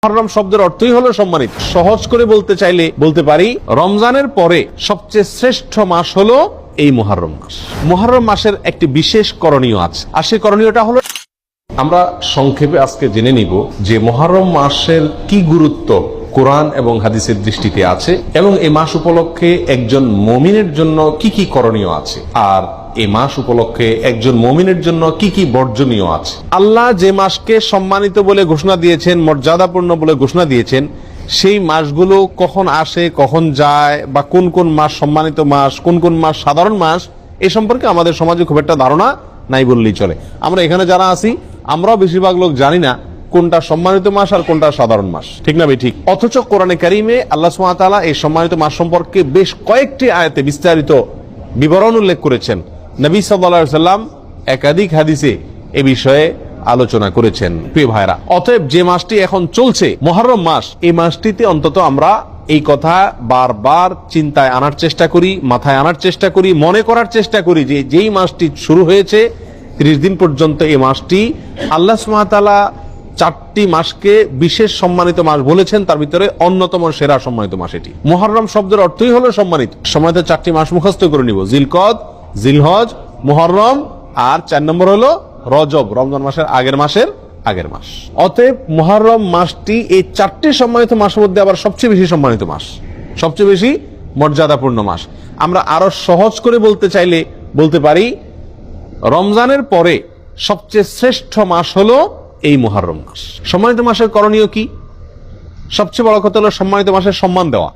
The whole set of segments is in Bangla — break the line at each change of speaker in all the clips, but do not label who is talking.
মুহররম শব্দের অর্থই হলো সম্মানিত। সহজ করে বলতে চাইলে বলতে পারি রমজানের পরে সবচেয়ে শ্রেষ্ঠ মাস হলো এই মুহররম মাস। মুহররম মাসের একটি বিশেষ করণীয় আছে, আর সেই করণীয়টা হলো আমরা সংক্ষেপে আজকে জেনে নিব যে মুহররম মাসের কি গুরুত্ব কোরআন এবং হাদিসের দৃষ্টিতে আছে, এবং এই মাস উপলক্ষে একজন মুমিনের জন্য কি কি করণীয় আছে, আর এই মাস উপলক্ষে একজন মুমিনের জন্য কি কি বর্জনীয় আছে। আল্লাহ যে মাসকে সম্মানিত বলে ঘোষণা দিয়েছেন, মর্যাদাপূর্ণ বলে ঘোষণা দিয়েছেন, সেই মাসগুলো কখন আসে কখন যায়, বা কোন কোন মাস সম্মানিত মাস, কোন কোন মাস সাধারণ মাস, এ সম্পর্কে আমাদের সমাজে খুব একটা ধারণা নাই বললেই চলে। আমরা এখানে যারা আছি আমরাও বেশিরভাগ লোক জানি না কোনটা সম্মানিত মাস আর কোনটা সাধারণ মাস, ঠিক না ভাই? ঠিক। অথচ কোরআনে কারিমে আল্লাহ সুবহানাহু ওয়া তাআলা এই সম্মানিত মাস সম্পর্কে বেশ কয়েকটি আয়াতে বিস্তারিত বিবরণ উল্লেখ করেছেন। নবী সাল্লাল্লাহু আলাইহি সাল্লাম একাধিক হাদিসে এ বিষয়ে আলোচনা করেছেন। প্রিয় ভাইরা, অতএব যে মাসটি এখন চলছে মুহররম মাস, এই মাসটিতে অন্তত আমরা এই কথা বারবার চিন্তায় আনার চেষ্টা করি, মাথায় আনার চেষ্টা করি, মনে করার চেষ্টা করি যে যেই মাসটি শুরু হয়েছে 30 দিন পর্যন্ত এই মাসটি আল্লাহ সুবহানাহু ওয়া তাআলা 4টি মাসকে বিশেষ সম্মানিত মাস বলেছেন, তার ভিতরে অন্যতম সেরা সম্মানিত মাস এটি। মুহররম শব্দের অর্থই হলো সম্মানিত। সম্মানিত 4টি মাস মুখস্থ করে নিব: জিলকদ, জিলহজ, মুহররম, আর 4 নম্বর হলো রজব, রমজান মাসের আগের মাস। অতএব মুহররম মাসটি এই 4টি সম্মানিত মাসের মধ্যে আবার সবচেয়ে বেশি সম্মানিত মাস, সবচেয়ে বেশি মর্যাদাপূর্ণ মাস। আমরা আরো সহজ করে বলতে চাইলে বলতে পারি রমজানের পরে সবচেয়ে শ্রেষ্ঠ মাস হলো এই মুহররম মাস। সম্মানিত মাসের করণীয় কি? সবচেয়ে বড় কথা হলো সম্মানিত মাসের সম্মান দেওয়া।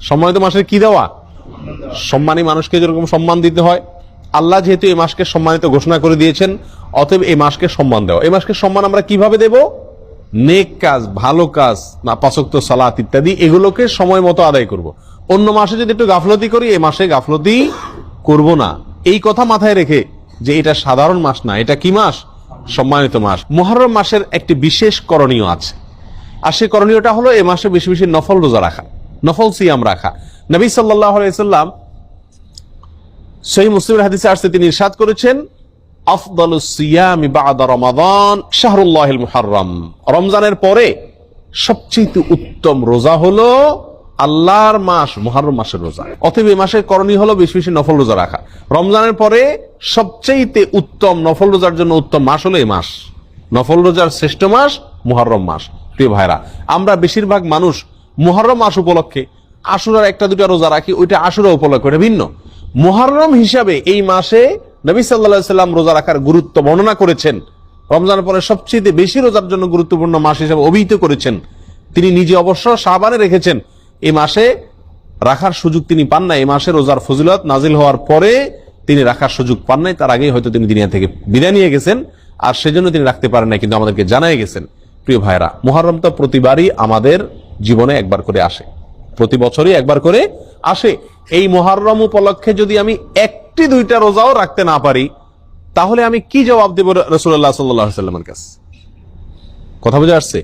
সম্মানিত মাসের কি দেওয়া? সম্মানী মানুষকে যেরকম সম্মান দিতে হয়, আল্লাহ যেহেতু এই মাসকে সম্মানিত ঘোষণা করে দিয়েছেন, অতএব এই মাসকে সম্মান দেওয়া। এই মাসকে সম্মান আমরা কিভাবে দেব? নেক কাজ, ভালো কাজ, পাঁচ ওয়াক্ত সালাত ইত্যাদি, এগুলোকে সময় মতো আদায় করব। অন্য মাসে যদি একটু গাফলতি করি, এই মাসে গাফলতি করব না। এই কথা মাথায় রেখে যে এটা সাধারণ মাস না, এটা কি মাস? সম্মানিত মাস। মুহররম মাসের একটি বিশেষ করণীয় আছে, আর সেই করণীয়টা হলো এই মাসে বেশি বেশি নফল রোজা রাখা, নফল সিয়াম রাখা। নবী সাল্লাল্লাহু আলাইহি সাল্লাম সহিহ মুসলিমের হাদিসে আসছে, তিনি ইরশাদ করেছেন, আফদালুস সিয়ামি বা'দা রমাদান শাহরুল্লাহিল মুহররম। রমজানের পরে সবচেয়ে উত্তম রোজা হলো আল্লাহর মাস মুহররম মাসের রোজা। অতএব এই মাসের করণীয় হলো বেশি বেশি নফল রোজা রাখা। রমজানের পরে সবচেয়ে উত্তম নফল রোজার জন্য উত্তম মাস হলো এই মাস। নফল রোজার শ্রেষ্ঠ মাস মুহররম মাস। প্রিয় ভাইরা, আমরা বেশিরভাগ মানুষ মুহররম মাস উপলক্ষে আশুরার 1-2 রোজা রাখি, ওইটা আশুরা উপলক্ষে, ওটা ভিন্ন। মুহররম হিসাবে এই মাসে নবী সাল্লাল্লাহু আলাইহি সাল্লাম রোজা রাখার গুরুত্ব বর্ণনা করেছেন। রমজানের পরে সবচেয়ে বেশি রোজার জন্য গুরুত্বপূর্ণ মাস হিসেবে অভিহিত করেছেন। তিনি নিজে অবশ্য শাবানে রেখেছেন, এই মাসে রাখার সুযোগ তিনি পান না। এই মাসে রোজার ফজিলত নাজিল হওয়ার পরে তিনি রাখার সুযোগ পান নাই, তার আগেই হয়তো তিনি দুনিয়া থেকে বিদায় নিয়ে গেছেন, আর সেজন্য তিনি রাখতে পারেন নাই, কিন্তু আমাদেরকে জানাই গেছেন। প্রিয় ভাইরা, মুহররম তো প্রতিবারই আমাদের জীবনে একবার করে আসে, প্রতি বছরই একবার করে আসে। এই মুহররম উপলক্ষে যদি আমি 1-2টা রোজাও রাখতে না পারি, তাহলে আমি কি জবাব দেব রাসূলুল্লাহ সাল্লাল্লাহু আলাইহি ওয়াসাল্লামের কাছে? কথা বুঝে আসছে?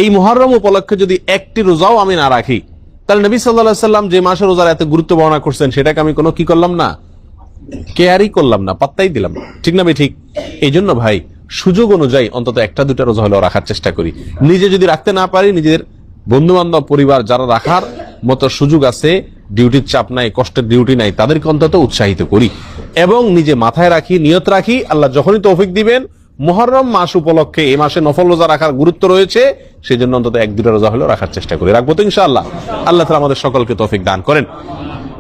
এই মুহররম উপলক্ষে যদি 1টি রোজাও আমি না রাখি, তাহলে নবী সাল্লাল্লাহু আলাইহি ওয়াসাল্লাম যে মাসে রোজার এত গুরুত্ব বর্ণনা করছেন, সেটাকে আমি কোনো কি করলাম না, কেয়ারই করলাম না, পাত্তাই দিলাম না। ঠিক না ভাই? ঠিক। এই জন্য ভাই, সুযোগ অনুযায়ী অন্তত 1-2টা রোজা হলেও রাখার চেষ্টা করি। নিজে যদি রাখতে না পারি, নিজের বন্ধু বান্ধব, পরিবার যারা রাখার মতো সুযোগ আছে, ডিউটির চাপ নাই, কষ্টের ডিউটি নাই, তাদেরকে অন্তত উৎসাহিত করি, এবং নিজে মাথায় রাখি, নিয়ত রাখি, আল্লাহ যখনই তৌফিক দিবেন মুহররম মাস উপলক্ষে এই মাসে নফল রোজা রাখার গুরুত্ব রয়েছে, সেই জন্য অন্তত 1-2টা রোজা হলেও রাখার চেষ্টা করি। রাখবো তো ইনশাআল্লাহ। আল্লাহ তাআলা আমাদের সকলকে তৌফিক দান করেন।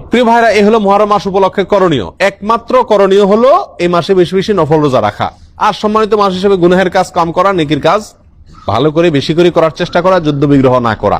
প্রিয় ভাইরা, এই হলো মুহররম মাস উপলক্ষে করণীয়। একমাত্র করণীয় হলো এই মাসে বেশি বেশি নফল রোজা রাখা, আর সম্মানিত মাস হিসেবে গুনাহের কাজ কম করা, নেকির কাজ ভালো করে বেশি করে করার চেষ্টা করা, যুদ্ধ বিগ্রহ না করা।